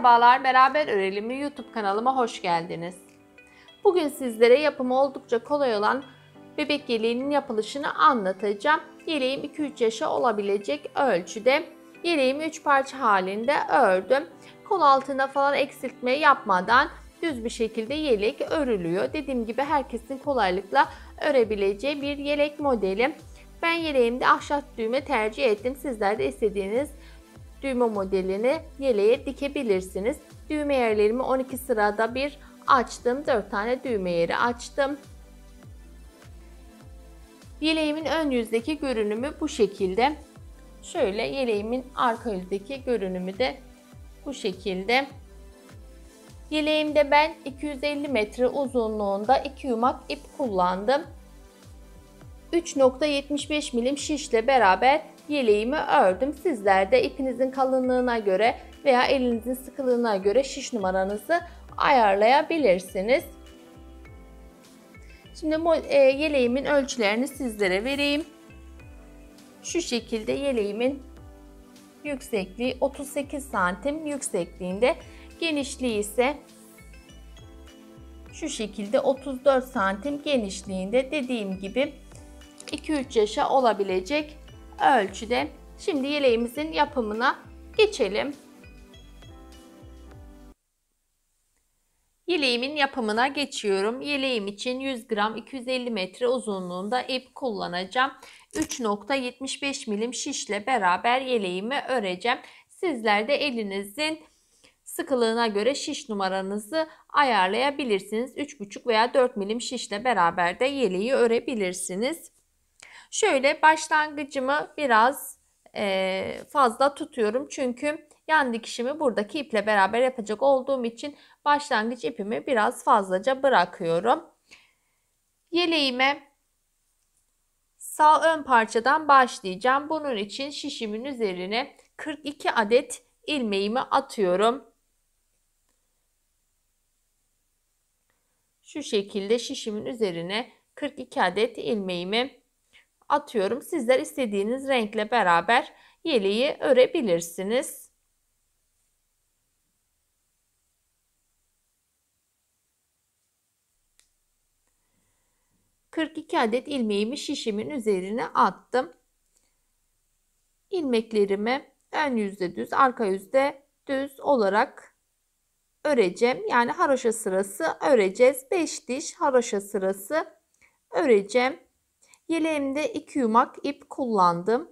Merhabalar, Beraber Örelim mi YouTube kanalıma hoş geldiniz. Bugün sizlere yapımı oldukça kolay olan bebek yeleğinin yapılışını anlatacağım. Yeleğim 2-3 yaşa olabilecek ölçüde. Yeleğimi 3 parça halinde ördüm. Kol altına falan eksiltme yapmadan düz bir şekilde yelek örülüyor. Dediğim gibi herkesin kolaylıkla örebileceği bir yelek modeli. Ben yeleğimde ahşap düğme tercih ettim. Sizler de istediğiniz düğme modelini yeleğe dikebilirsiniz. Düğme yerlerimi 12 sırada bir açtım. 4 tane düğme yeri açtım. Yeleğimin ön yüzdeki görünümü bu şekilde. Şöyle yeleğimin arka yüzdeki görünümü de bu şekilde. Yeleğimde ben 250 metre uzunluğunda 2 yumak ip kullandım. 3.75 milim şişle beraber yeleğimi ördüm. Sizler de ipinizin kalınlığına göre veya elinizin sıkılığına göre şiş numaranızı ayarlayabilirsiniz. Şimdi yeleğimin ölçülerini sizlere vereyim. Şu şekilde yeleğimin yüksekliği 38 santim yüksekliğinde, genişliği ise şu şekilde 34 santim genişliğinde. Dediğim gibi 2-3 yaşa olabilecek ölçüde. Şimdi yeleğimizin yapımına geçelim. Yeleğimin yapımına geçiyorum. Yeleğim için 100 gram 250 metre uzunluğunda ip kullanacağım. 3.75 milim şişle beraber yeleğimi öreceğim. Sizler de elinizin sıkılığına göre şiş numaranızı ayarlayabilirsiniz. 3,5 veya 4 milim şişle beraber de yeleği örebilirsiniz. Şöyle başlangıcımı biraz fazla tutuyorum. Çünkü yan dikişimi buradaki iple beraber yapacak olduğum için başlangıç ipimi biraz fazlaca bırakıyorum. Yeleğime sağ ön parçadan başlayacağım. Bunun için şişimin üzerine 42 adet ilmeğimi atıyorum. Şu şekilde şişimin üzerine 42 adet ilmeğimi atıyorum. Sizler istediğiniz renkle beraber yeleği örebilirsiniz. ...42 adet ilmeğimi şişimin üzerine attım. İlmeklerimi ön yüzde düz, arka yüzde düz olarak öreceğim. Yani haroşa sırası öreceğiz. 5 diş haroşa sırası öreceğim. Yeleğimde 2 yumak ip kullandım.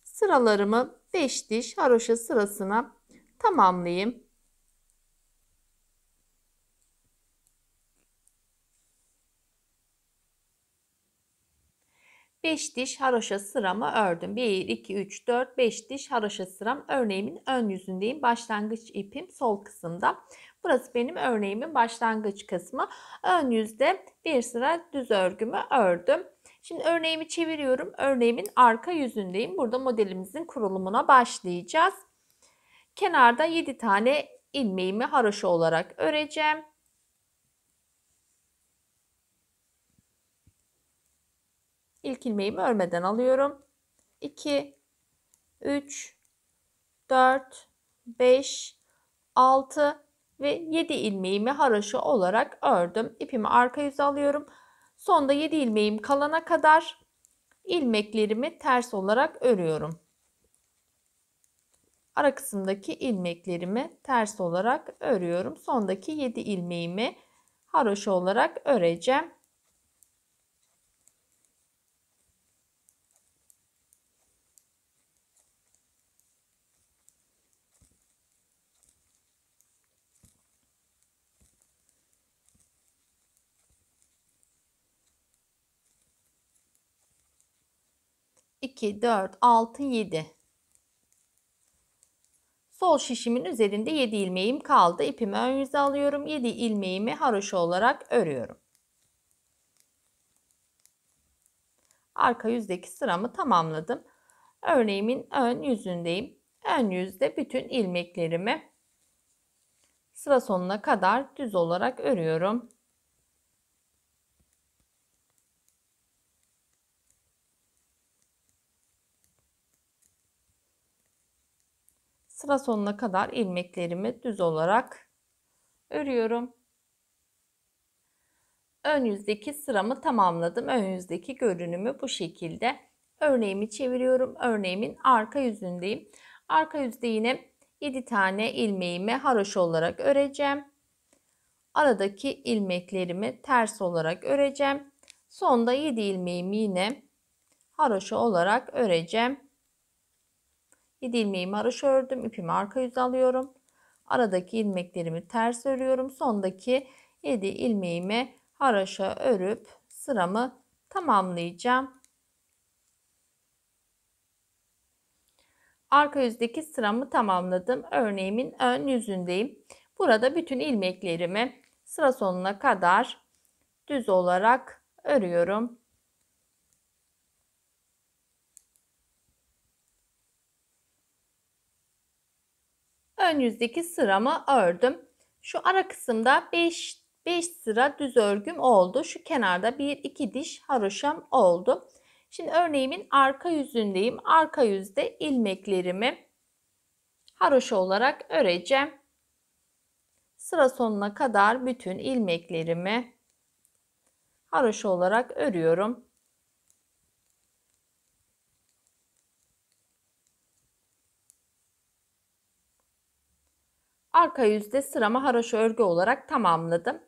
Sıralarımı 5 diş haroşa sırasına tamamlayayım. Beş diş haroşa sıramı ördüm. 1, 2, 3, 4, 5 diş haroşa sıram. Örneğimin ön yüzündeyim. Başlangıç ipim sol kısımda. Burası benim örneğimin başlangıç kısmı. Ön yüzde bir sıra düz örgümü ördüm. Şimdi örneğimi çeviriyorum. Örneğimin arka yüzündeyim. Burada modelimizin kurulumuna başlayacağız. Kenarda 7 tane ilmeğimi haroşa olarak öreceğim. İlk ilmeğimi örmeden alıyorum. 2, 3, 4, 5, 6 ve 7 ilmeğimi haroşa olarak ördüm. İpimi arka yüze alıyorum. Sonda 7 ilmeğim kalana kadar ilmeklerimi ters olarak örüyorum. Ara kısımdaki ilmeklerimi ters olarak örüyorum. Sondaki 7 ilmeğimi haroşa olarak öreceğim. İki, 4, 6, 7. Sol şişimin üzerinde 7 ilmeğim kaldı. İpimi ön yüze alıyorum. 7 ilmeğimi haroşa olarak örüyorum. Arka yüzdeki sıramı tamamladım. Örneğimin ön yüzündeyim. Ön yüzde bütün ilmeklerimi sıra sonuna kadar düz olarak örüyorum. sıra sonuna kadar ilmeklerimi düz olarak örüyorum. Ön yüzdeki sıramı tamamladım. Ön yüzdeki görünümü bu şekilde. Örneğimi çeviriyorum. Örneğimin arka yüzündeyim. Arka yüzde yine 7 tane ilmeğimi haroşa olarak öreceğim. Aradaki ilmeklerimi ters olarak öreceğim. Sonda 7 ilmeğimi yine haroşa olarak öreceğim. 7 ilmeğimi haroşa ördüm. İpimi arka yüze alıyorum. Aradaki ilmeklerimi ters örüyorum. Sondaki 7 ilmeğimi haroşa örüp sıramı tamamlayacağım. Arka yüzdeki sıramı tamamladım. Örneğimin ön yüzündeyim. Burada bütün ilmeklerimi sıra sonuna kadar düz olarak örüyorum. Ön yüzdeki sıramı ördüm. Şu ara kısımda 5 sıra düz örgüm oldu. Şu kenarda 1-2 diş haroşam oldu. Şimdi örneğimin arka yüzündeyim. Arka yüzde ilmeklerimi haroşa olarak öreceğim. Sıra sonuna kadar bütün ilmeklerimi haroşa olarak örüyorum. Arka yüzde sıramı haroşa örgü olarak tamamladım.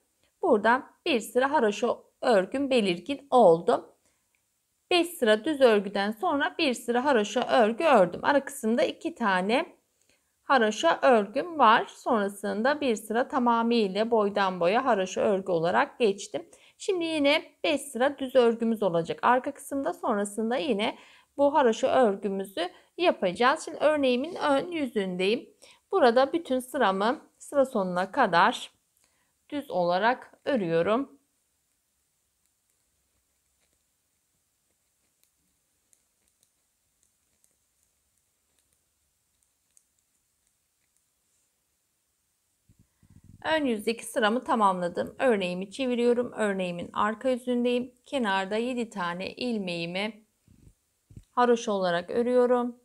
Burada bir sıra haroşa örgüm belirgin oldu. 5 sıra düz örgüden sonra bir sıra haroşa örgü ördüm. Ara kısımda 2 tane haroşa örgüm var. Sonrasında bir sıra tamamıyla boydan boya haroşa örgü olarak geçtim. Şimdi yine 5 sıra düz örgümüz olacak. Arka kısımda sonrasında yine bu haroşa örgümüzü yapacağız. Şimdi örneğimin ön yüzündeyim. Burada bütün sıramı sıra sonuna kadar düz olarak örüyorum. Ön yüzdeki sıramı tamamladım. Örneğimi çeviriyorum. Örneğimin arka yüzündeyim. Kenarda 7 tane ilmeğimi haroşa olarak örüyorum.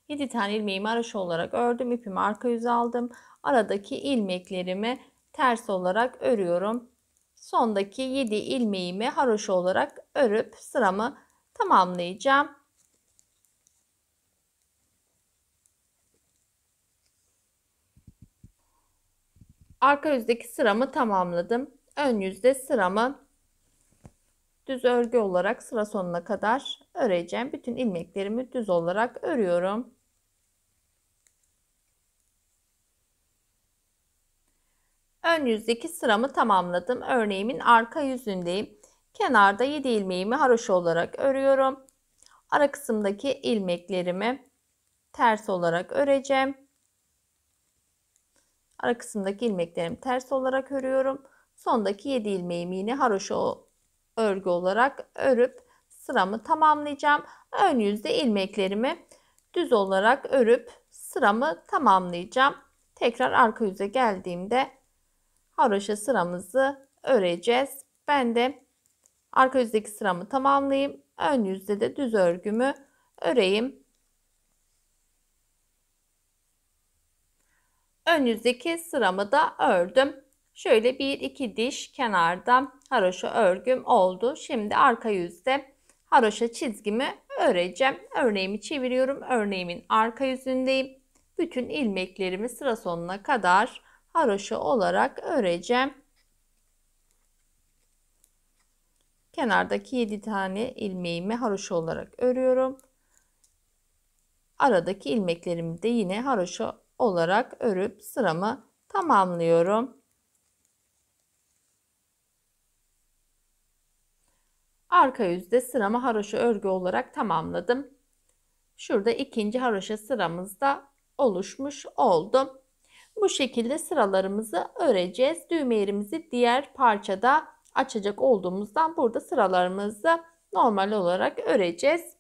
Yedi tane ilmeğimi haroşa olarak ördüm. İpimi arka yüze aldım. Aradaki ilmeklerimi ters olarak örüyorum. Sondaki 7 ilmeğimi haroşa olarak örüp sıramı tamamlayacağım. Arka yüzdeki sıramı tamamladım. Ön yüzde sıramı düz örgü olarak sıra sonuna kadar öreceğim. Bütün ilmeklerimi düz olarak örüyorum. Ön yüzdeki sıramı tamamladım. Örneğimin arka yüzündeyim. Kenarda 7 ilmeğimi haroşa olarak örüyorum. Ara kısımdaki ilmeklerimi ters olarak öreceğim. Ara kısımdaki ilmeklerimi ters olarak örüyorum. Sondaki 7 ilmeğimi yine haroşa örgü olarak örüp sıramı tamamlayacağım. Ön yüzde ilmeklerimi düz olarak örüp sıramı tamamlayacağım. Tekrar arka yüze geldiğimde haroşa sıramızı öreceğiz. Ben de arka yüzdeki sıramı tamamlayayım. Ön yüzde de düz örgümü öreyim. Ön yüzdeki sıramı da ördüm. Şöyle 1-2 diş kenarda haroşa örgüm oldu. Şimdi arka yüzde haroşa çizgimi öreceğim. Örneğimi çeviriyorum. Örneğimin arka yüzündeyim. Bütün ilmeklerimi sıra sonuna kadar haroşa olarak öreceğim. Kenardaki 7 tane ilmeğimi haroşa olarak örüyorum. Aradaki ilmeklerimi de yine haroşa olarak örüp sıramı tamamlıyorum. Arka yüzde sıramı haroşa örgü olarak tamamladım. Şurada ikinci haroşa sıramız da oluşmuş oldu. Bu şekilde sıralarımızı öreceğiz. Düğme yerimizi diğer parçada açacak olduğumuzdan burada sıralarımızı normal olarak öreceğiz.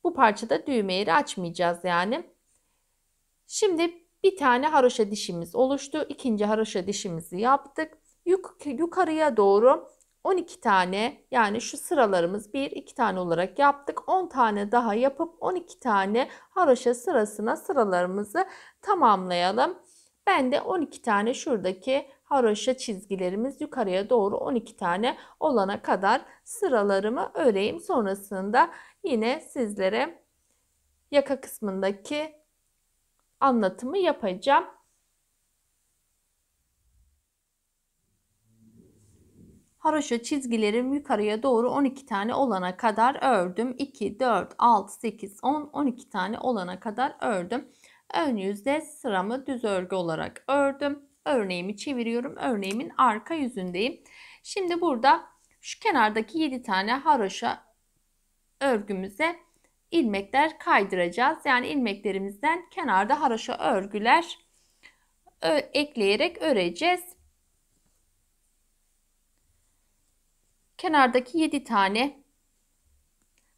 Bu parçada düğme yeri açmayacağız yani. Şimdi bir tane haroşa dişimiz oluştu. İkinci haroşa dişimizi yaptık. Yukarıya doğru 12 tane, yani şu sıralarımız 1 2 tane olarak yaptık. 10 tane daha yapıp 12 tane haroşa sırasına sıralarımızı tamamlayalım. Ben de 12 tane şuradaki haroşa çizgilerimiz yukarıya doğru 12 tane olana kadar sıralarımı öreyim. Sonrasında yine sizlere yaka kısmındaki anlatımı yapacağım. Haroşa çizgilerim yukarıya doğru 12 tane olana kadar ördüm. 2, 4, 6, 8, 10, 12 tane olana kadar ördüm. Ön yüzde sıramı düz örgü olarak ördüm. Örneğimi çeviriyorum. Örneğimin arka yüzündeyim. Şimdi burada şu kenardaki 7 tane haroşa örgümüze ilmekler kaydıracağız. Yani ilmeklerimizden kenarda haroşa örgüler ekleyerek öreceğiz. Kenardaki 7 tane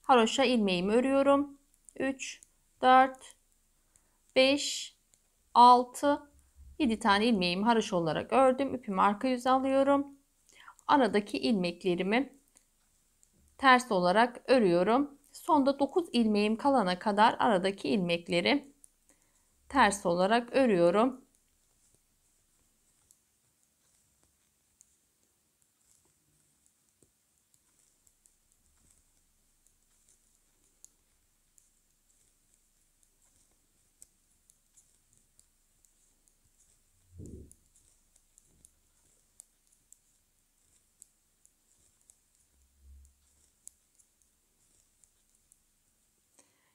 haroşa ilmeğimi örüyorum. 3, 4, 5, 6, 7 tane ilmeğimi haroşa olarak ördüm. İpimi arka yüze alıyorum. Aradaki ilmeklerimi ters olarak örüyorum. Sonda 9 ilmeğim kalana kadar aradaki ilmekleri ters olarak örüyorum.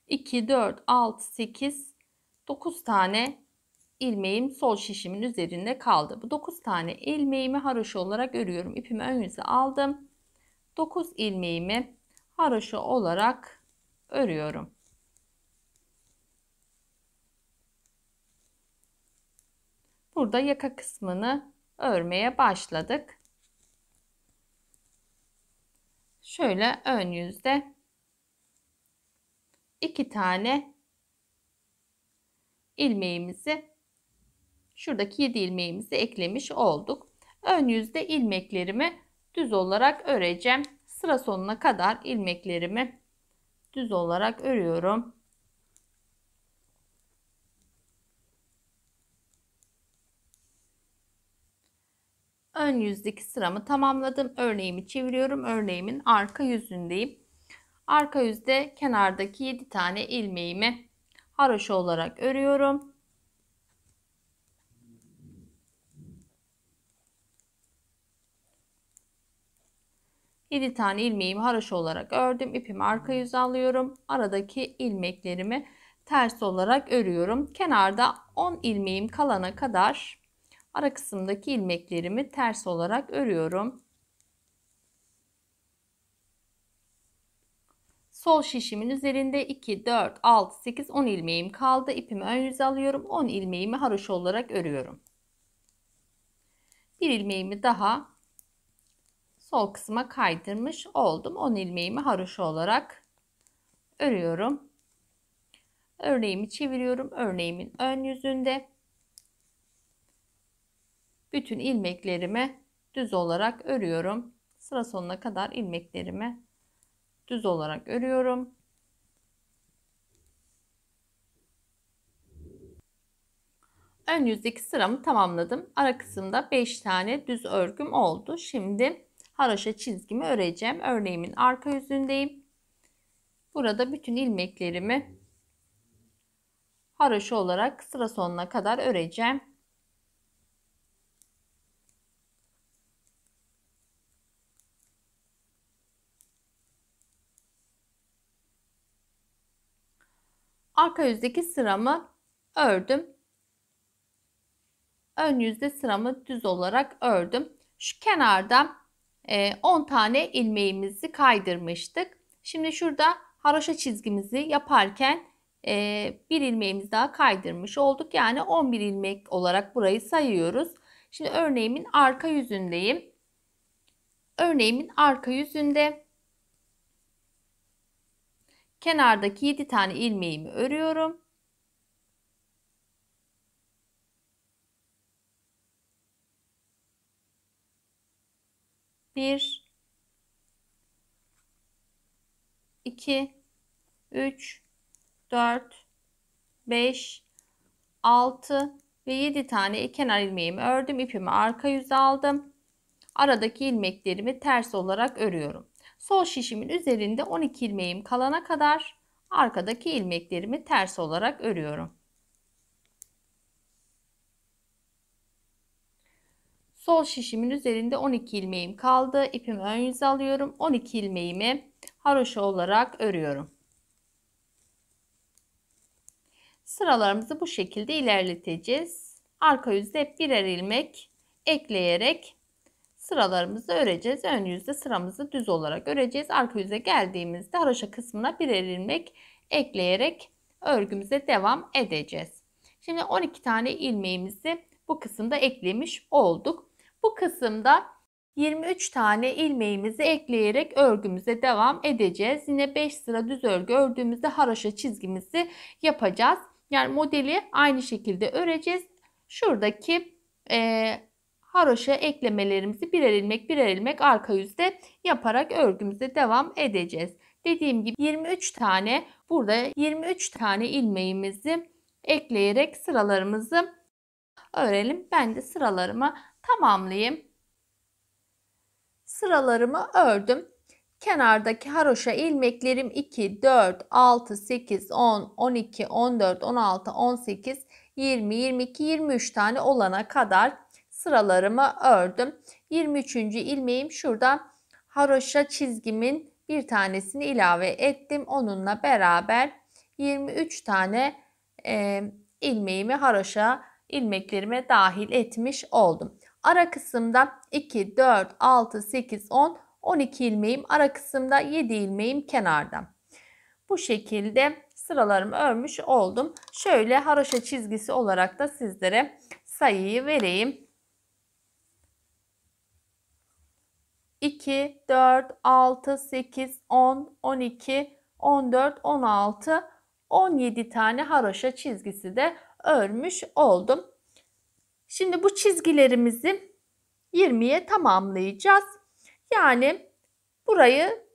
İki, 4, 6, 8, 9 tane ilmeğim sol şişimin üzerinde kaldı. Bu 9 tane ilmeğimi haroşa olarak örüyorum. İpimi ön yüze aldım. 9 ilmeğimi haroşa olarak örüyorum. Burada yaka kısmını örmeye başladık. Şöyle ön yüzde 2 tane ilmeğimizi, şuradaki 7 ilmeğimizi eklemiş olduk. Ön yüzde ilmeklerimi düz olarak öreceğim. Sıra sonuna kadar ilmeklerimi düz olarak örüyorum. Ön yüzdeki sıramı tamamladım. Örneğimi çeviriyorum. Örneğimin arka yüzündeyim. Arka yüzde kenardaki 7 tane ilmeğimi haroşa olarak örüyorum. Yedi tane ilmeğimi haroşa olarak ördüm. İpimi arka yüze alıyorum. Aradaki ilmeklerimi ters olarak örüyorum. Kenarda 10 ilmeğim kalana kadar ara kısımdaki ilmeklerimi ters olarak örüyorum. Sol şişimin üzerinde 2, 4, 6, 8, 10 ilmeğim kaldı. İpimi ön yüze alıyorum. 10 ilmeğimi haroşa olarak örüyorum. Bir ilmeğimi daha sol kısma kaydırmış oldum. 10 ilmeğimi haroşa olarak örüyorum. Örneğimi çeviriyorum. Örneğimin ön yüzünde bütün ilmeklerimi düz olarak örüyorum. Sıra sonuna kadar ilmeklerimi düz olarak örüyorum. Ön yüzdeki sıramı tamamladım. Ara kısımda 5 tane düz örgüm oldu. Şimdi haroşa çizgimi öreceğim. Örneğimin arka yüzündeyim. Burada bütün ilmeklerimi haroşa olarak sıra sonuna kadar öreceğim. Arka yüzdeki sıramı ördüm. Ön yüzde sıramı düz olarak ördüm. Şu kenarda 10 tane ilmeğimizi kaydırmıştık. Şimdi şurada haroşa çizgimizi yaparken bir ilmeğimizi daha kaydırmış olduk. Yani 11 ilmek olarak burayı sayıyoruz. Şimdi örneğimin arka yüzündeyim. Örneğimin arka yüzünde kenardaki 7 tane ilmeğimi örüyorum. 1, 2, 3, 4, 5, 6 ve 7 tane kenar ilmeğimi ördüm. İpimi arka yüze aldım. Aradaki ilmeklerimi ters olarak örüyorum. Sol şişimin üzerinde 12 ilmeğim kalana kadar arkadaki ilmeklerimi ters olarak örüyorum. Sol şişimin üzerinde 12 ilmeğim kaldı. İpimi ön yüze alıyorum. 12 ilmeğimi haroşa olarak örüyorum. Sıralarımızı bu şekilde ilerleteceğiz. Arka yüzde hep birer ilmek ekleyerek sıralarımızı öreceğiz. Ön yüzde sıramızı düz olarak öreceğiz. Arka yüze geldiğimizde haroşa kısmına birer ilmek ekleyerek örgümüze devam edeceğiz. Şimdi 12 tane ilmeğimizi bu kısımda eklemiş olduk. Bu kısımda 23 tane ilmeğimizi ekleyerek örgümüze devam edeceğiz. Yine 5 sıra düz örgü ördüğümüzde haroşa çizgimizi yapacağız. Yani modeli aynı şekilde öreceğiz. Şuradaki haroşa eklemelerimizi birer ilmek arka yüzde yaparak örgümüze devam edeceğiz. Dediğim gibi 23 tane burada 23 tane ilmeğimizi ekleyerek sıralarımızı örelim. Ben de sıralarımı tamamlayayım. Sıralarımı ördüm. Kenardaki haroşa ilmeklerim 2, 4, 6, 8, 10, 12, 14, 16, 18, 20, 22, 23 tane olana kadar sıralarımı ördüm. 23. ilmeğim şurada haroşa çizgimin bir tanesini ilave ettim. Onunla beraber 23 tane ilmeğimi haroşa ilmeklerime dahil etmiş oldum. Ara kısımda 2, 4, 6, 8, 10, 12 ilmeğim ara kısımda, 7 ilmeğim kenarda. Bu şekilde sıralarımı örmüş oldum. Şöyle haroşa çizgisi olarak da sizlere sayıyı vereyim. 2, 4, 6, 8, 10, 12, 14, 16, 17 tane haroşa çizgisi de örmüş oldum. Şimdi bu çizgilerimizi 20'ye tamamlayacağız. Yani burayı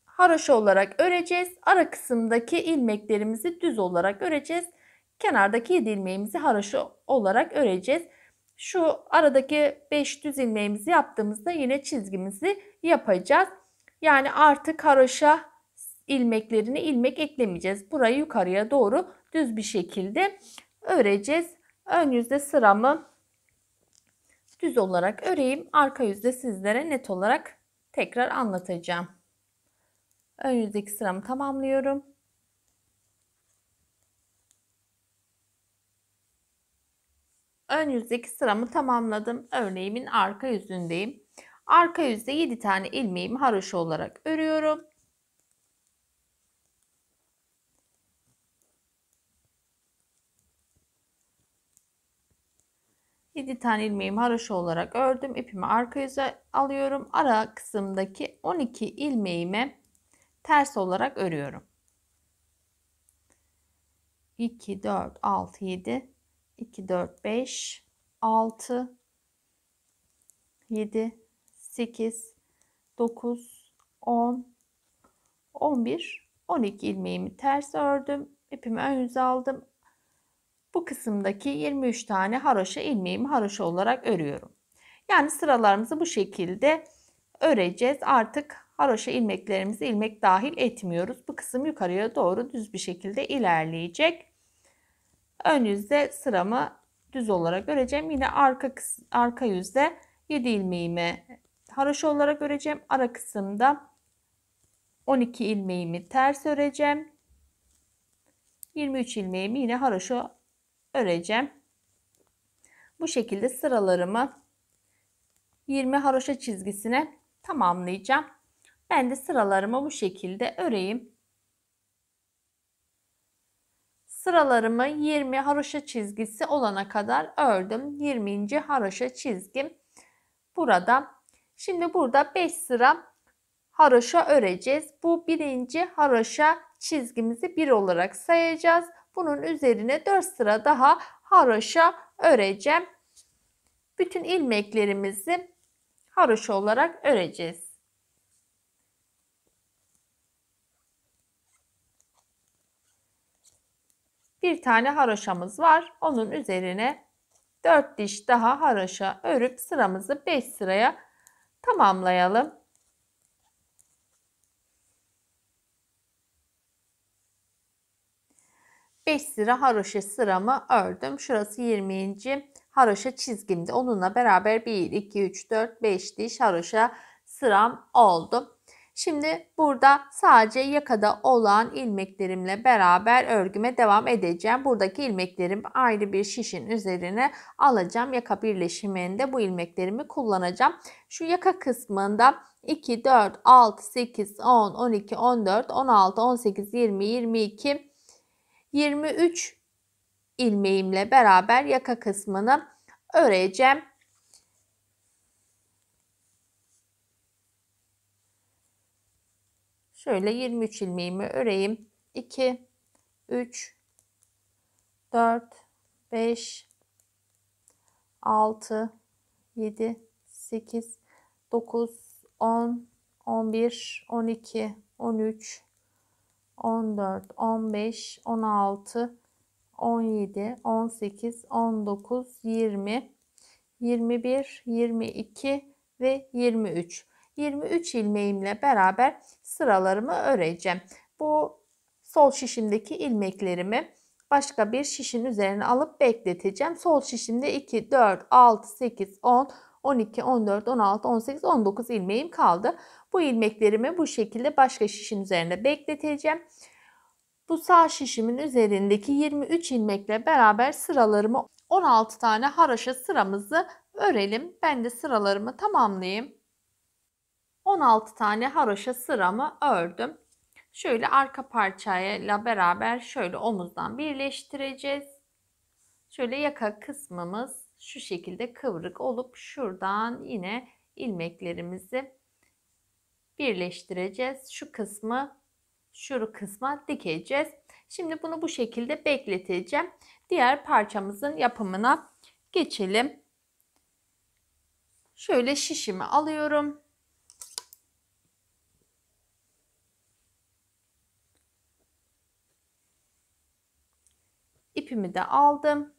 haroşa olarak öreceğiz. Ara kısımdaki ilmeklerimizi düz olarak öreceğiz. Kenardaki 7 ilmeğimizi haroşa olarak öreceğiz. Şu aradaki 5 düz ilmeğimizi yaptığımızda yine çizgimizi yapacağız. Yani artık haroşa ilmeklerini ilmek eklemeyeceğiz. Burayı yukarıya doğru düz bir şekilde öreceğiz. Ön yüzde sıramı düz olarak öreyim. Arka yüzde sizlere net olarak tekrar anlatacağım. Ön yüzdeki sıramı tamamlıyorum. Ön yüzdeki sıramı tamamladım. Örneğimin arka yüzündeyim. Arka yüzde 7 tane ilmeğimi haroşa olarak örüyorum. Yedi tane ilmeğimi haroşa olarak ördüm. İpimi arka yüze alıyorum. Ara kısımdaki 12 ilmeğimi ters olarak örüyorum. 2, 4, 6, 7, 2, 4, 5, 6, 7, 8, 9, 10, 11, 12 ilmeğimi ters ördüm. İpimi ön yüze aldım. Bu kısımdaki 23 tane haroşa ilmeğimi haroşa olarak örüyorum. Yani sıralarımızı bu şekilde öreceğiz. Artık haroşa ilmeklerimizi ilmek dahil etmiyoruz. Bu kısım yukarıya doğru düz bir şekilde ilerleyecek. Ön yüzde sıramı düz olarak öreceğim. Yine arka yüzde 7 ilmeğimi haroşa olarak öreceğim. Ara kısımda 12 ilmeğimi ters öreceğim. 23 ilmeğimi yine haroşa öreceğim. Bu şekilde sıralarımı 20 haroşa çizgisine tamamlayacağım. Ben de sıralarımı bu şekilde öreyim. Sıralarımı 20 haroşa çizgisi olana kadar ördüm. 20. haroşa çizgim burada. Şimdi burada 5 sıra haroşa öreceğiz. Bu birinci haroşa çizgimizi 1 olarak sayacağız. Bunun üzerine 4 sıra daha haroşa öreceğim. Bütün ilmeklerimizi haroşa olarak öreceğiz. Bir tane haroşamız var. Onun üzerine 4 diş daha haroşa örüp sıramızı 5 sıraya tamamlayalım. Beş sıra haroşa sıramı ördüm. Şurası 20. haroşa çizgimdi. Onunla beraber 1, 2, 3, 4, 5 diş haroşa sıram oldu. Şimdi burada sadece yakada olan ilmeklerimle beraber örgüme devam edeceğim. Buradaki ilmeklerim ayrı bir şişin üzerine alacağım. Yaka birleşiminde bu ilmeklerimi kullanacağım. Şu yaka kısmında 2, 4, 6, 8, 10, 12, 14, 16, 18, 20, 22, 23 ilmeğimle beraber yaka kısmını öreceğim. Şöyle 23 ilmeğimi öreyim. 2, 3, 4, 5, 6, 7, 8, 9, 10, 11, 12, 13, 14, 15, 16, 17, 18, 19, 20, 21, 22 ve 23. 23 ilmeğimle beraber sıralarımı öreceğim. Bu sol şişimdeki ilmeklerimi başka bir şişin üzerine alıp bekleteceğim. Sol şişimde 2, 4, 6, 8, 10, 12, 14, 16, 18, 19 ilmeğim kaldı. Bu ilmeklerimi bu şekilde başka şişin üzerine bekleteceğim. Bu sağ şişimin üzerindeki 23 ilmekle beraber sıralarımı 16 tane haroşa sıramızı örelim. Ben de sıralarımı tamamlayayım. 16 tane haroşa sıramı ördüm. Şöyle arka parçayla beraber şöyle omuzdan birleştireceğiz. Şöyle yaka kısmımız şu şekilde kıvrık olup şuradan yine ilmeklerimizi birleştireceğiz. Şu kısma dikeceğiz. Şimdi bunu bu şekilde bekleteceğim. Diğer parçamızın yapımına geçelim. Şöyle şişimi alıyorum. İpimi de aldım.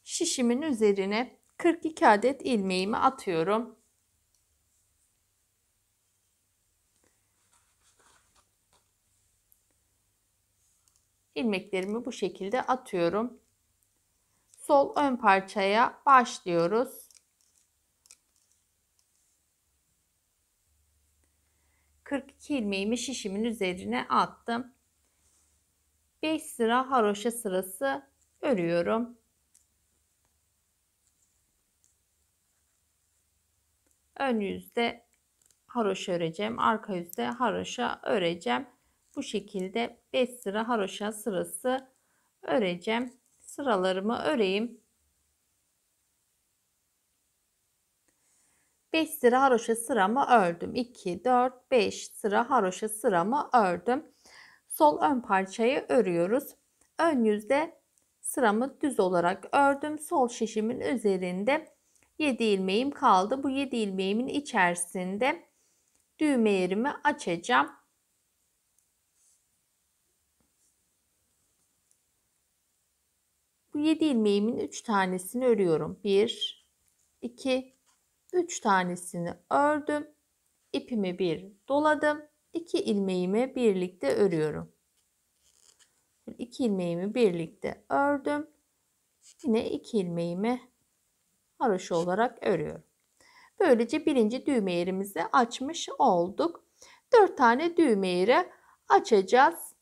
Şişimin üzerine 42 adet ilmeğimi atıyorum. İlmeklerimi bu şekilde atıyorum. Sol ön parçaya başlıyoruz. 42 ilmeğimi şişimin üzerine attım. 5 sıra haroşa sırası örüyorum. Ön yüzde haroşa öreceğim. Arka yüzde haroşa öreceğim. Bu şekilde 5 sıra haroşa sırası öreceğim. Sıralarımı öreyim. 5 sıra haroşa sıramı ördüm. 2, 4, 5 sıra haroşa sıramı ördüm. Sol ön parçayı örüyoruz. Ön yüzde sıramı düz olarak ördüm. Sol şişimin üzerinde 7 ilmeğim kaldı. Bu 7 ilmeğimin içerisinde düğme yerimi açacağım. Bu 7 ilmeğimin 3 tanesini örüyorum. 1, 2, 3 tanesini ördüm. İpimi bir doladım. 2 ilmeğimi birlikte örüyorum. 2 ilmeğimi birlikte ördüm. Yine 2 ilmeğimi haroşa olarak örüyorum. Böylece birinci düğme yerimizi açmış olduk. 4 tane düğme yeri açacağız.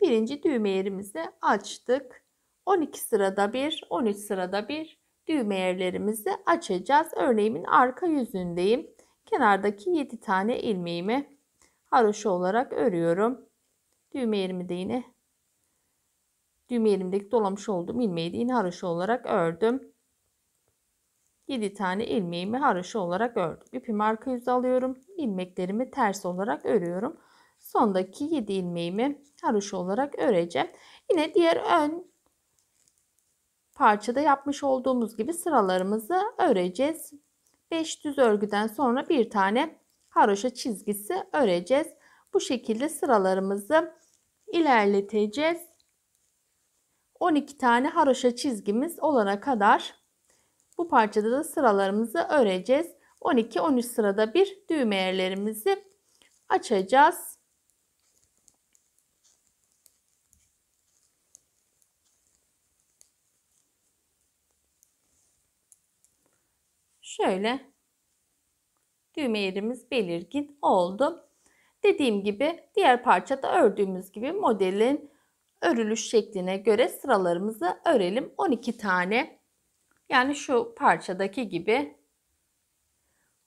Birinci düğme yerimizi açtık. 12 sırada bir, 13 sırada bir düğme yerlerimizi açacağız. Örneğimin arka yüzündeyim. Kenardaki 7 tane ilmeğimi haroşa olarak örüyorum. Düğme yerimi de yine düğme yerimdeki dolamış olduğum ilmeği de yine haroşa olarak ördüm. 7 tane ilmeğimi haroşa olarak ördüm. İpimi arka yüze alıyorum. İlmeklerimi ters olarak örüyorum. Sondaki 7 ilmeğimi haroşa olarak öreceğim. Yine diğer ön parçada yapmış olduğumuz gibi sıralarımızı öreceğiz. 5 düz örgüden sonra bir tane haroşa çizgisi öreceğiz. Bu şekilde sıralarımızı ilerleteceğiz. 12 tane haroşa çizgimiz olana kadar bu parçada da sıralarımızı öreceğiz. 12-13 sırada bir düğme yerlerimizi açacağız. Şöyle düğme yerimiz belirgin oldu. Dediğim gibi diğer parçada ördüğümüz gibi modelin örülüş şekline göre sıralarımızı örelim. 12 tane, yani şu parçadaki gibi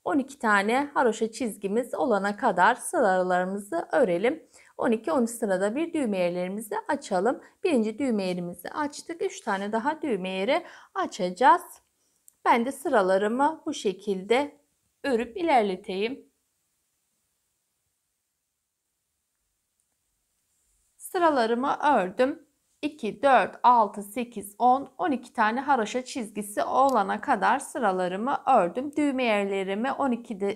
12 tane haroşa çizgimiz olana kadar sıralarımızı örelim. 12-13 sırada bir düğme yerlerimizi açalım. Birinci düğme yerimizi açtık. 3 tane daha düğme yeri açacağız. Ben de sıralarımı bu şekilde örüp ilerleteyim. Sıralarımı ördüm. 2, 4, 6, 8, 10, 12 tane haroşa çizgisi olana kadar sıralarımı ördüm. Düğme yerlerimi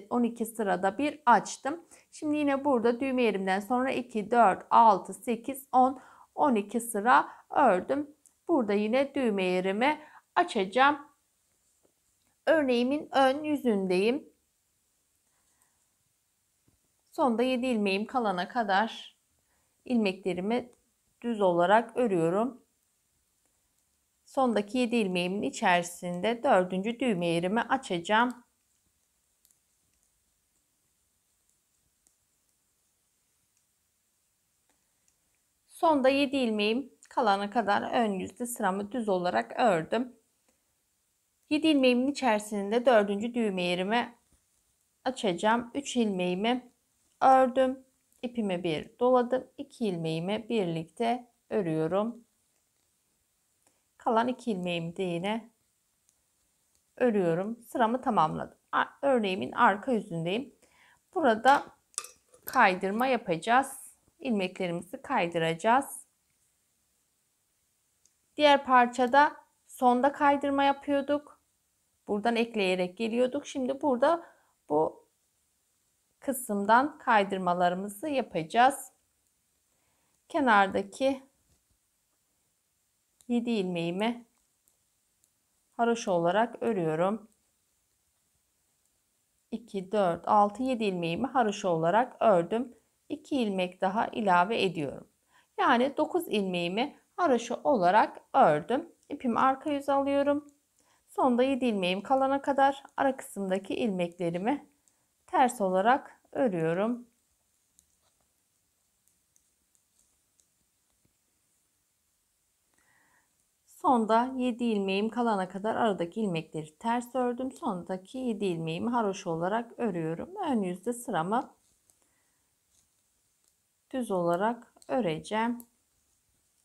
12 sırada bir açtım. Şimdi yine burada düğme yerimden sonra 2, 4, 6, 8, 10, 12 sıra ördüm. Burada yine düğme yerimi açacağım. Örneğimin ön yüzündeyim. Sonda 7 ilmeğim kalana kadar ilmeklerimi düz olarak örüyorum. Sondaki 7 ilmeğimin içerisinde 4. düğme yerimi açacağım. Sonda 7 ilmeğim kalana kadar ön yüzde sıramı düz olarak ördüm. 7 ilmeğimin içerisinde 4. düğme yerimi açacağım. 3 ilmeğimi ördüm. İpimi bir doladım. 2 ilmeğimi birlikte örüyorum. Kalan 2 ilmeğimi de yine örüyorum. Sıramı tamamladım. Örneğimin arka yüzündeyim. Burada kaydırma yapacağız. İlmeklerimizi kaydıracağız. Diğer parçada sonda kaydırma yapıyorduk. Buradan ekleyerek geliyorduk. Şimdi burada bu kısımdan kaydırmalarımızı yapacağız. Kenardaki 7 ilmeğimi haroşa olarak örüyorum. 2, 4, 6, 7 ilmeğimi haroşa olarak ördüm. 2 ilmek daha ilave ediyorum. Yani 9 ilmeğimi haroşa olarak ördüm. İpimi arka yüze alıyorum. Sonda 7 ilmeğim kalana kadar ara kısımdaki ilmeklerimi ters olarak örüyorum. Sonda 7 ilmeğim kalana kadar aradaki ilmekleri ters ördüm. Sondaki 7 ilmeğimi haroşa olarak örüyorum. Ön yüzde sıramı düz olarak öreceğim.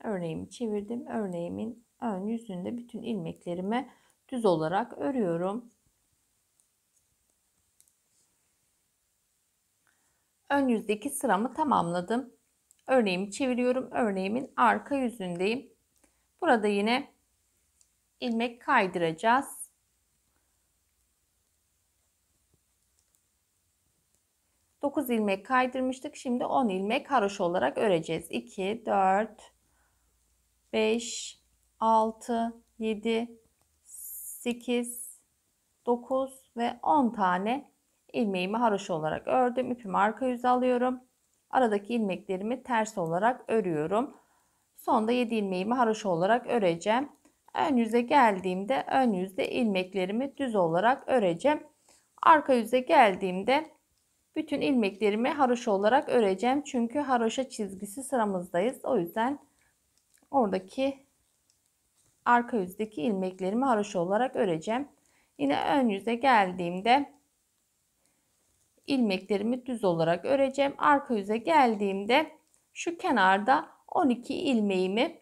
Örneğimi çevirdim. Örneğimin ön yüzünde bütün ilmeklerimi düz olarak örüyorum. Ön yüzdeki sıramı tamamladım. Örneğimi çeviriyorum. Örneğimin arka yüzündeyim. Burada yine ilmek kaydıracağız. Dokuz ilmek kaydırmıştık. Şimdi 10 ilmek haroşa olarak öreceğiz. 2, 4, 5, 6, 7, 8, 9 ve 10 tane ilmeğimi haroşa olarak ördüm. İpimi arka yüze alıyorum. Aradaki ilmeklerimi ters olarak örüyorum. Sonda 7 ilmeğimi haroşa olarak öreceğim. Ön yüze geldiğimde ön yüzde ilmeklerimi düz olarak öreceğim. Arka yüze geldiğimde bütün ilmeklerimi haroşa olarak öreceğim. Çünkü haroşa çizgisi sıramızdayız. O yüzden oradaki arka yüzdeki ilmeklerimi haroşa olarak öreceğim. Yine ön yüze geldiğimde ilmeklerimi düz olarak öreceğim. Arka yüze geldiğimde şu kenarda 12 ilmeğimi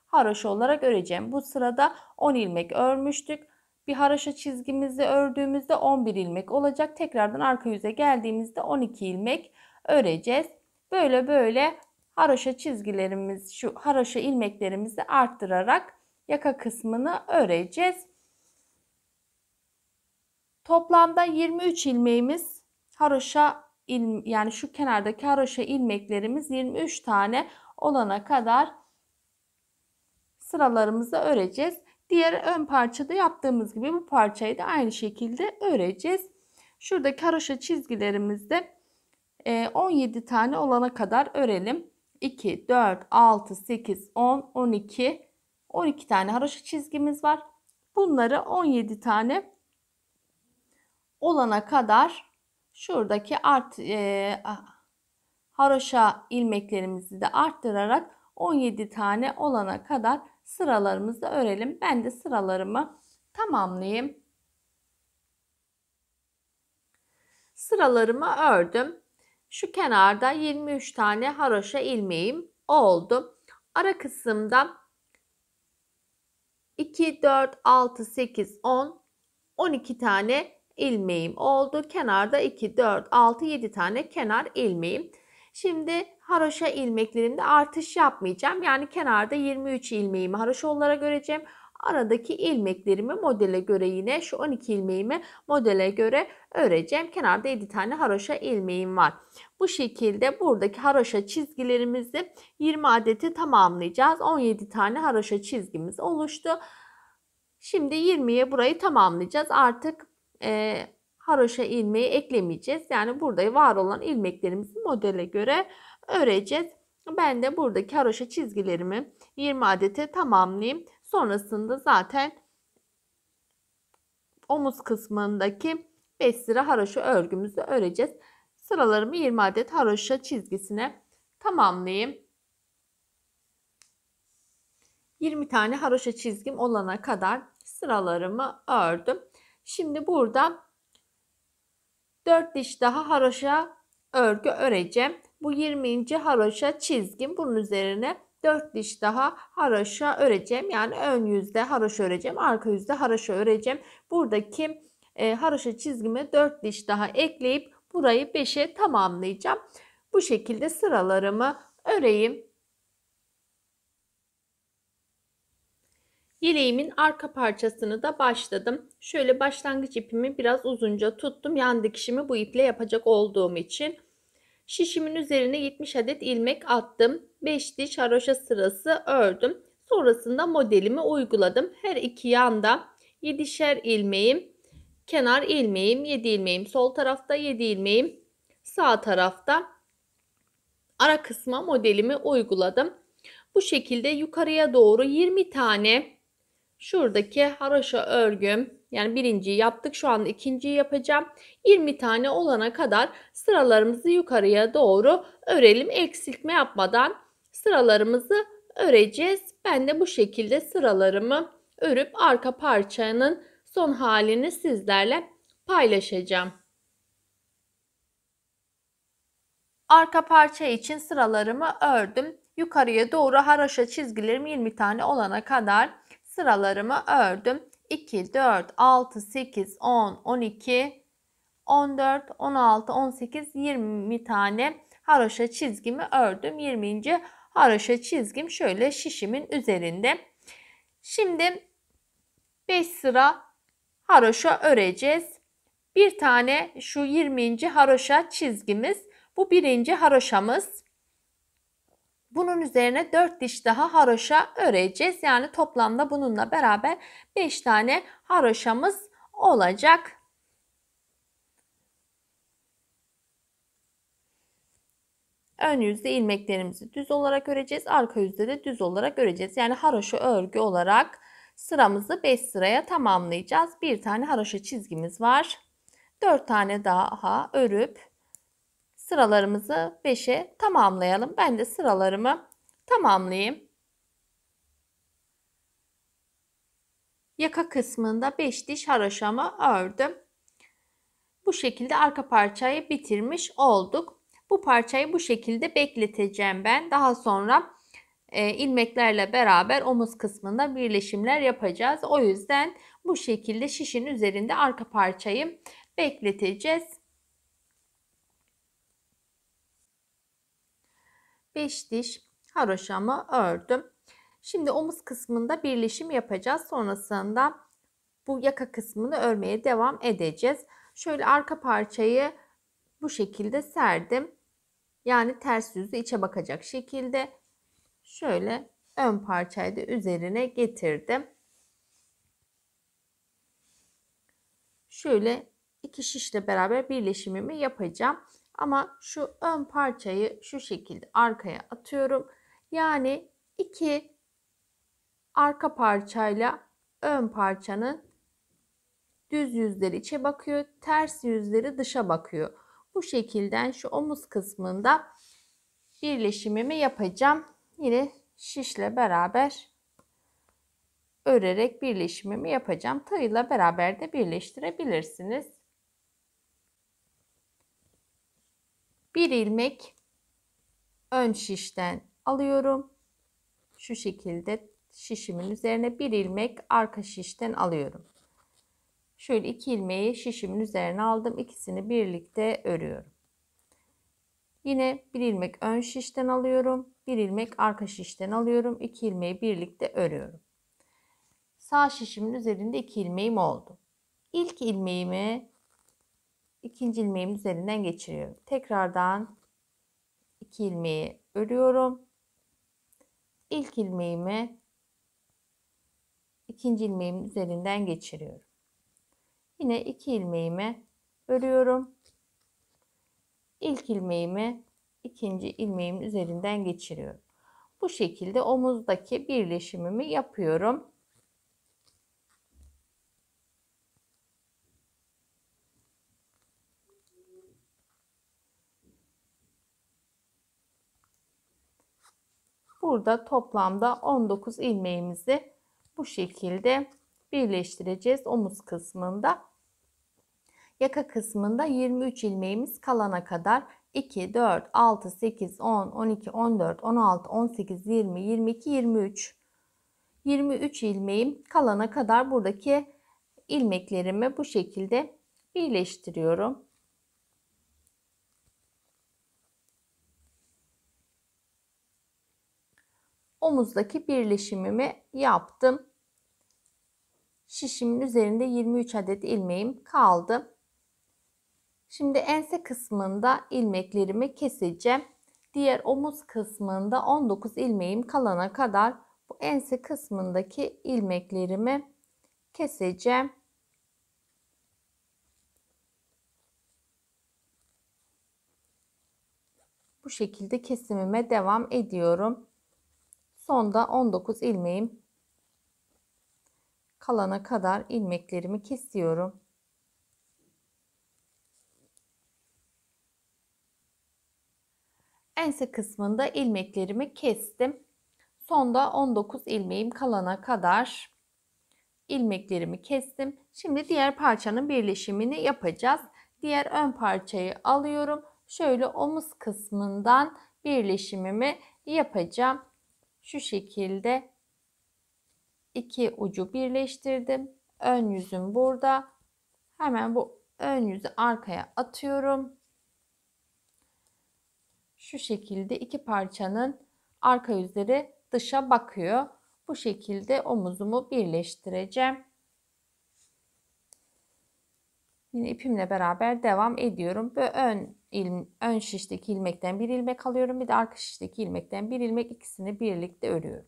haroşa olarak öreceğim. Bu sırada 10 ilmek örmüştük. Bir haroşa çizgimizi ördüğümüzde 11 ilmek olacak. Tekrardan arka yüze geldiğimizde 12 ilmek öreceğiz. Böyle haroşa çizgilerimiz, şu haroşa ilmeklerimizi arttırarak yaka kısmını öreceğiz. Toplamda 23 ilmeğimiz haroşa yani şu kenardaki haroşa ilmeklerimiz 23 tane olana kadar sıralarımızı öreceğiz. Diğer ön parçada yaptığımız gibi bu parçayı da aynı şekilde öreceğiz. Şuradaki haroşa çizgilerimizde 17 tane olana kadar örelim. 2, 4, 6, 8, 10, 12. 12 tane haroşa çizgimiz var. Bunları 17 tane olana kadar şuradaki haroşa ilmeklerimizi de arttırarak 17 tane olana kadar sıralarımızı örelim. Ben de sıralarımı tamamlayayım. Sıralarımı ördüm. Şu kenarda 23 tane haroşa ilmeğim oldu. Ara kısımda 2, 4, 6, 8, 10, 12 tane ilmeğim oldu. Kenarda 2, 4, 6, 7 tane kenar ilmeğim. Şimdi haroşa ilmeklerinde artış yapmayacağım. Yani kenarda 23 ilmeğimi haroşa olarak öreceğim. Aradaki ilmeklerimi modele göre yine şu 12 ilmeğimi modele göre öreceğim. Kenarda 7 tane haroşa ilmeğim var. Bu şekilde buradaki haroşa çizgilerimizi 20 adeti tamamlayacağız. 17 tane haroşa çizgimiz oluştu. Şimdi 20'ye burayı tamamlayacağız. Artık haroşa ilmeği eklemeyeceğiz. Yani burada var olan ilmeklerimizi modele göre öreceğiz. Ben de buradaki haroşa çizgilerimi 20 adete tamamlayayım. Sonrasında zaten omuz kısmındaki 5 sıra haroşa örgümüzü öreceğiz. Sıralarımı 20 adet haroşa çizgisine tamamlayayım. 20 tane haroşa çizgim olana kadar sıralarımı ördüm. Şimdi burada 4 diş daha haroşa örgü öreceğim. Bu 20. haroşa çizgim. Bunun üzerine 4 diş daha haroşa öreceğim. Yani ön yüzde haroşa öreceğim. Arka yüzde haroşa öreceğim. Buradaki haroşa çizgime 4 diş daha ekleyip burayı 5'e tamamlayacağım. Bu şekilde sıralarımı öreyim. Yeleğimin arka parçasını da başladım. Şöyle başlangıç ipimi biraz uzunca tuttum. Yan dikişimi bu iple yapacak olduğum için. Şişimin üzerine 70 adet ilmek attım. 5 diş haroşa sırası ördüm. Sonrasında modelimi uyguladım. Her iki yanda 7'şer ilmeğim, kenar ilmeğim, 7 ilmeğim sol tarafta, 7 ilmeğim sağ tarafta. Ara kısma modelimi uyguladım. Bu şekilde yukarıya doğru 20 tane şuradaki haroşa örgüm, yani birinciyi yaptık, şu anda ikinciyi yapacağım. 20 tane olana kadar sıralarımızı yukarıya doğru örelim. Eksiltme yapmadan sıralarımızı öreceğiz. Ben de bu şekilde sıralarımı örüp arka parçanın son halini sizlerle paylaşacağım. Arka parça için sıralarımı ördüm. Yukarıya doğru haroşa çizgilerim 20 tane olana kadar sıralarımı ördüm. 2, 4, 6, 8, 10, 12, 14, 16, 18, 20 tane haroşa çizgimi ördüm. 20. haroşa çizgim şöyle şişimin üzerinde. Şimdi 5 sıra haroşa öreceğiz. Bir tane şu 20. haroşa çizgimiz. Bu birinci haroşamız. Bunun üzerine 4 diş daha haroşa öreceğiz. Yani toplamda bununla beraber 5 tane haroşamız olacak. Ön yüzde ilmeklerimizi düz olarak öreceğiz. Arka yüzde de düz olarak öreceğiz. Yani haroşa örgü olarak sıramızı 5 sıraya tamamlayacağız. Bir tane haroşa çizgimiz var. 4 tane daha örüp sıralarımızı 5'e tamamlayalım. Ben de sıralarımı tamamlayayım. Yaka kısmında 5 diş haroşamı ördüm. Bu şekilde arka parçayı bitirmiş olduk. Bu parçayı bu şekilde bekleteceğim ben. Daha sonra ilmeklerle beraber omuz kısmında birleşimler yapacağız. O yüzden bu şekilde şişin üzerinde arka parçayı bekleteceğiz. 5 diş haroşamı ördüm. Şimdi omuz kısmında birleşim yapacağız. Sonrasında bu yaka kısmını örmeye devam edeceğiz. Şöyle arka parçayı bu şekilde serdim. Yani ters yüzü içe bakacak şekilde. Şöyle ön parçayı da üzerine getirdim. Şöyle iki şişle beraber birleşimimi yapacağım. Ama şu ön parçayı şu şekilde arkaya atıyorum. Yani iki arka parçayla ön parçanın düz yüzleri içe bakıyor, ters yüzleri dışa bakıyor. Bu şekilden şu omuz kısmında birleşimimi yapacağım. Yine şişle beraber örerek birleşimimi yapacağım. Tığla beraber de birleştirebilirsiniz. Bir ilmek ön şişten alıyorum. Şu şekilde şişimin üzerine bir ilmek arka şişten alıyorum. Şöyle iki ilmeği şişimin üzerine aldım. İkisini birlikte örüyorum. Yine bir ilmek ön şişten alıyorum. Bir ilmek arka şişten alıyorum. İki ilmeği birlikte örüyorum. Sağ şişimin üzerinde iki ilmeğim oldu. İlk ilmeğimi ikinci ilmeğimin üzerinden geçiriyorum. Tekrardan iki ilmeği örüyorum. İlk ilmeğimi ikinci ilmeğimin üzerinden geçiriyorum. Yine iki ilmeğimi örüyorum. İlk ilmeğimi ikinci ilmeğimin üzerinden geçiriyorum. Bu şekilde omuzdaki birleşimimi yapıyorum. Burada toplamda 19 ilmeğimizi bu şekilde birleştireceğiz omuz kısmında. Yaka kısmında 23 ilmeğimiz kalana kadar 2, 4, 6, 8, 10, 12, 14, 16, 18, 20, 22, 23. 23 ilmeğim kalana kadar buradaki ilmeklerimi bu şekilde birleştiriyorum. Omuzdaki birleşimimi yaptım. Şişimin üzerinde 23 adet ilmeğim kaldı. Şimdi ense kısmında ilmeklerimi keseceğim. Diğer omuz kısmında 19 ilmeğim kalana kadar bu ense kısmındaki ilmeklerimi keseceğim. Bu şekilde kesimime devam ediyorum. Sonda 19 ilmeğim kalana kadar ilmeklerimi kesiyorum. Ense kısmında ilmeklerimi kestim. Sonda 19 ilmeğim kalana kadar ilmeklerimi kestim. Şimdi diğer parçanın birleşimini yapacağız. Diğer ön parçayı alıyorum. Şöyle omuz kısmından birleşimimi yapacağım. Şu şekilde iki ucu birleştirdim. Ön yüzüm burada. Hemen bu ön yüzü arkaya atıyorum. Şu şekilde iki parçanın arka yüzleri dışa bakıyor. Bu şekilde omuzumu birleştireceğim. Yine ipimle beraber devam ediyorum. Böyle ön şişteki ilmekten bir ilmek alıyorum. Bir de arka şişteki ilmekten bir ilmek, ikisini birlikte örüyorum.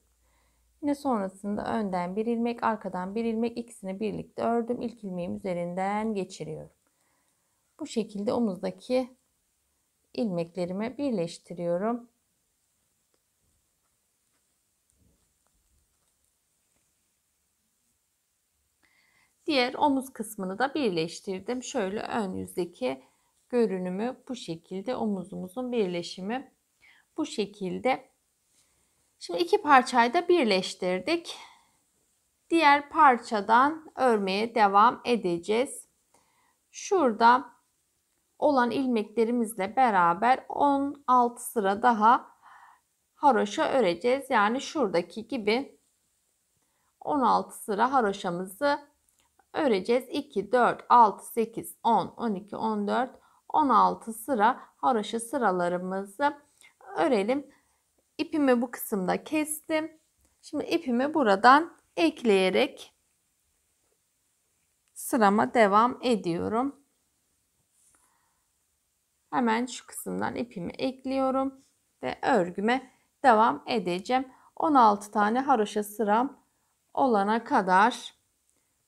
Yine sonrasında önden bir ilmek, arkadan bir ilmek, ikisini birlikte ördüm. İlk ilmeğim üzerinden geçiriyorum. Bu şekilde omuzdaki ilmeklerimi birleştiriyorum. Diğer omuz kısmını da birleştirdim. Şöyle ön yüzdeki görünümü bu şekilde, omuzumuzun birleşimi bu şekilde. Şimdi iki parçayı da birleştirdik. Diğer parçadan örmeye devam edeceğiz. Şurada olan ilmeklerimizle beraber 16 sıra daha haroşa öreceğiz. Yani şuradaki gibi 16 sıra haroşamızı öreceğiz. 2, 4, 6, 8, 10, 12, 14, 16 sıra haroşa sıralarımızı örelim. İpimi bu kısımda kestim. Şimdi ipimi buradan ekleyerek sırama devam ediyorum. Hemen şu kısımdan ipimi ekliyorum ve örgüme devam edeceğim. 16 tane haroşa sıram olana kadar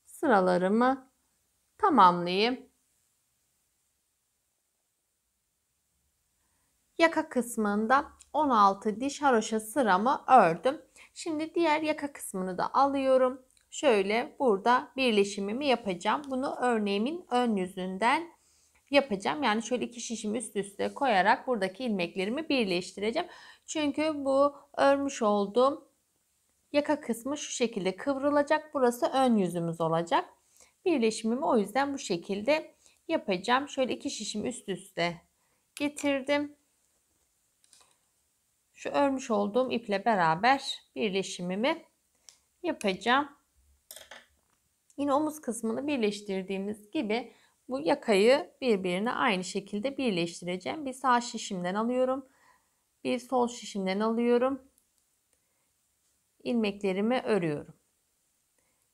sıralarımı tamamlayayım. Yaka kısmında 16 diş haroşa sıramı ördüm. Şimdi diğer yaka kısmını da alıyorum. Şöyle burada birleşimimi yapacağım. Bunu örneğimin ön yüzünden yapacağım. Yani şöyle iki şişimi üst üste koyarak buradaki ilmeklerimi birleştireceğim. Çünkü bu örmüş olduğum yaka kısmı şu şekilde kıvrılacak. Burası ön yüzümüz olacak. Birleşimimi o yüzden bu şekilde yapacağım. Şöyle iki şişimi üst üste getirdim. Şu örmüş olduğum iple beraber birleşimimi yapacağım. Yine omuz kısmını birleştirdiğimiz gibi bu yakayı birbirine aynı şekilde birleştireceğim. Bir sağ şişimden alıyorum. Bir sol şişimden alıyorum. İlmeklerimi örüyorum.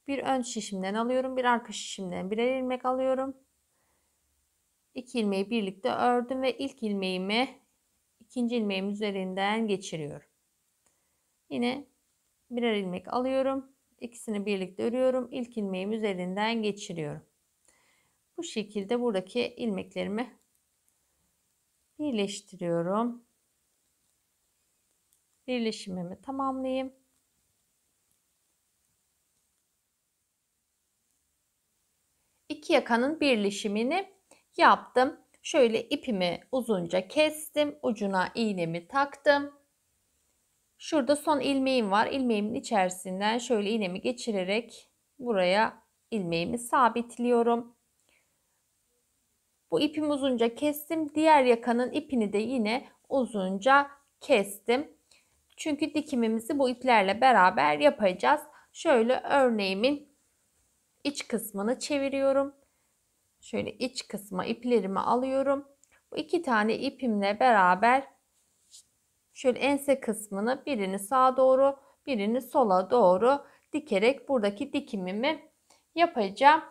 Bir ön şişimden alıyorum. Bir arka şişimden birer ilmek alıyorum. İki ilmeği birlikte ördüm ve ilk ilmeğimi ikinci ilmeğim üzerinden geçiriyorum. Yine birer ilmek alıyorum. İkisini birlikte örüyorum. İlk ilmeğim üzerinden geçiriyorum. Bu şekilde buradaki ilmeklerimi birleştiriyorum. Birleşimimi tamamlayayım. İki yakanın birleşimini yaptım. Şöyle ipimi uzunca kestim. Ucuna iğnemi taktım. Şurada son ilmeğim var. İlmeğimin içerisinden şöyle iğnemi geçirerek buraya ilmeğimi sabitliyorum. Bu ipimi uzunca kestim. Diğer yakanın ipini de yine uzunca kestim. Çünkü dikimimizi bu iplerle beraber yapacağız. Şöyle örneğimin iç kısmını çeviriyorum. Şöyle iç kısma iplerimi alıyorum. Bu iki tane ipimle beraber şöyle ense kısmını birini sağa doğru, birini sola doğru dikerek buradaki dikimimi yapacağım.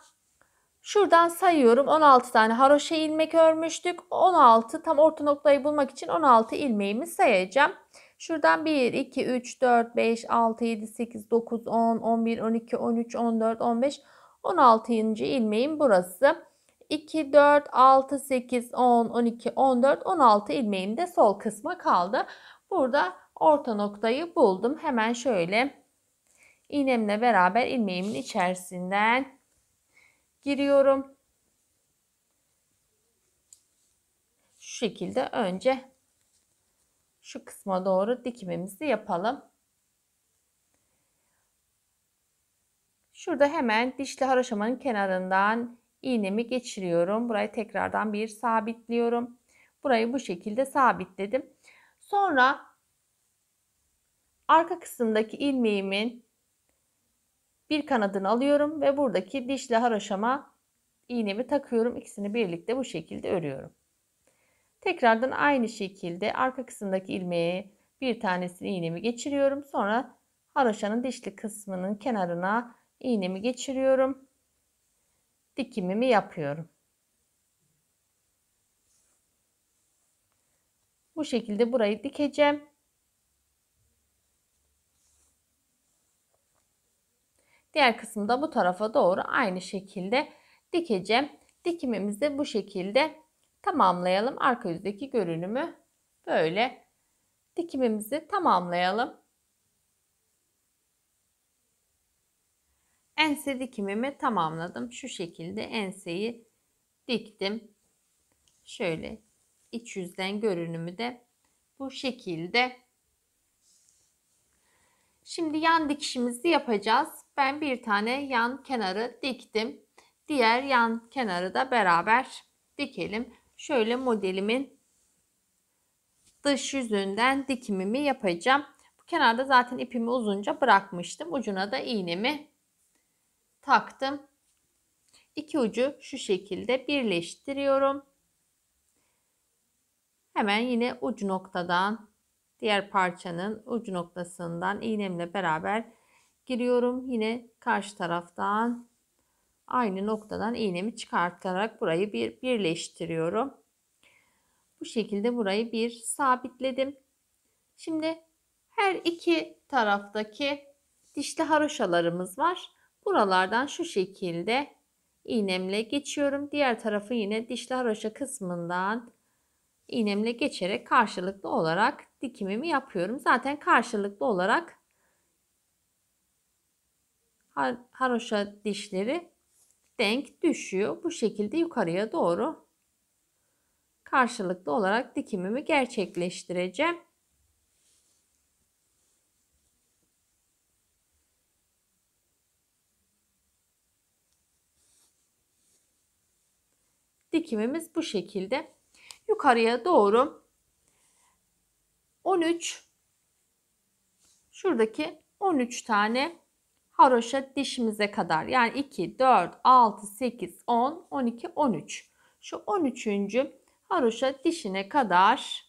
Şuradan sayıyorum. 16 tane haroşa ilmek örmüştük. 16 tam orta noktayı bulmak için 16 ilmeğimi sayacağım. Şuradan 1, 2, 3, 4, 5, 6, 7, 8, 9, 10, 11, 12, 13, 14, 15, 16. ilmeğim burası. 2, 4, 6, 8, 10, 12, 14, 16 ilmeğim de sol kısma kaldı. Burada orta noktayı buldum. Hemen şöyle iğnemle beraber ilmeğimin içerisinden giriyorum. Şu şekilde önce şu kısma doğru dikimimizi yapalım. Şurada hemen dişli haroşamın kenarından iğnemi geçiriyorum. Burayı tekrardan bir sabitliyorum. Burayı bu şekilde sabitledim. Sonra arka kısımdaki ilmeğimin bir kanadını alıyorum ve buradaki dişli haroşama iğnemi takıyorum. İkisini birlikte bu şekilde örüyorum. Tekrardan aynı şekilde arka kısımdaki ilmeğe bir tanesini iğnemi geçiriyorum. Sonra haroşanın dişli kısmının kenarına iğnemi geçiriyorum. Dikimimi yapıyorum. Bu şekilde burayı dikeceğim. Diğer kısmı da bu tarafa doğru aynı şekilde dikeceğim. Dikimimizi bu şekilde tamamlayalım. Arka yüzdeki görünümü böyle. Dikimimizi tamamlayalım. Ense dikimimi tamamladım. Şu şekilde enseyi diktim. Şöyle iç yüzden görünümü de bu şekilde. Şimdi yan dikişimizi yapacağız. Ben bir tane yan kenarı diktim. Diğer yan kenarı da beraber dikelim. Şöyle modelimin dış yüzünden dikimimi yapacağım. Bu kenarda zaten ipimi uzunca bırakmıştım. Ucuna da iğnemi taktım. İki ucu şu şekilde birleştiriyorum. Hemen yine ucu noktadan Diğer parçanın ucu noktasından iğnemle beraber giriyorum. Yine karşı taraftan aynı noktadan iğnemi çıkartarak burayı birleştiriyorum. Bu şekilde burayı bir sabitledim. Şimdi her iki taraftaki dişli haroşalarımız var. Buralardan şu şekilde iğnemle geçiyorum. Diğer tarafı yine dişli haroşa kısmından iğnemle geçerek karşılıklı olarak dikimimi yapıyorum. Zaten karşılıklı olarak haroşa dişleri denk düşüyor. Bu şekilde yukarıya doğru karşılıklı olarak dikimimi gerçekleştireceğim. Dikimimiz bu şekilde. Yukarıya doğru 13 şuradaki 13 tane haroşa dişimize kadar, yani 2, 4, 6, 8, 10, 12, 13. Şu 13. haroşa dişine kadar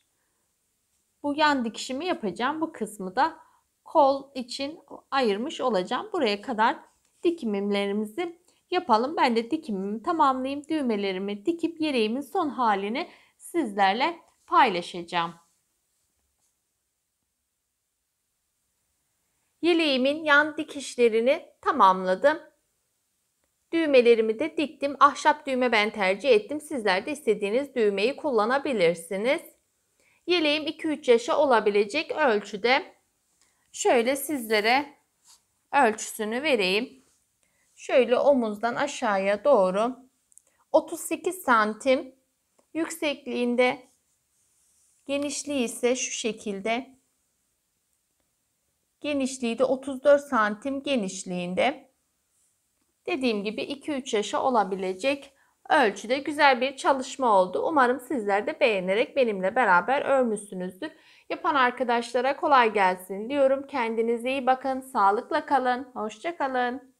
bu yan dikişimi yapacağım. Bu kısmı da kol için ayırmış olacağım. Buraya kadar dikimlerimizi yapalım. Ben de dikimimi tamamlayayım. Düğmelerimi dikip yeleğimin son halini sizlerle paylaşacağım. Yeleğimin yan dikişlerini tamamladım. Düğmelerimi de diktim. Ahşap düğme ben tercih ettim. Sizler de istediğiniz düğmeyi kullanabilirsiniz. Yeleğim 2-3 yaşa olabilecek ölçüde. Şöyle sizlere ölçüsünü vereyim. Şöyle omuzdan aşağıya doğru 38 santim yüksekliğinde, genişliği ise şu şekilde. Genişliği de 34 santim genişliğinde. Dediğim gibi 2-3 yaşa olabilecek ölçüde güzel bir çalışma oldu. Umarım sizler de beğenerek benimle beraber örmüşsünüzdür. Yapan arkadaşlara kolay gelsin diyorum. Kendinize iyi bakın, sağlıkla kalın, hoşça kalın.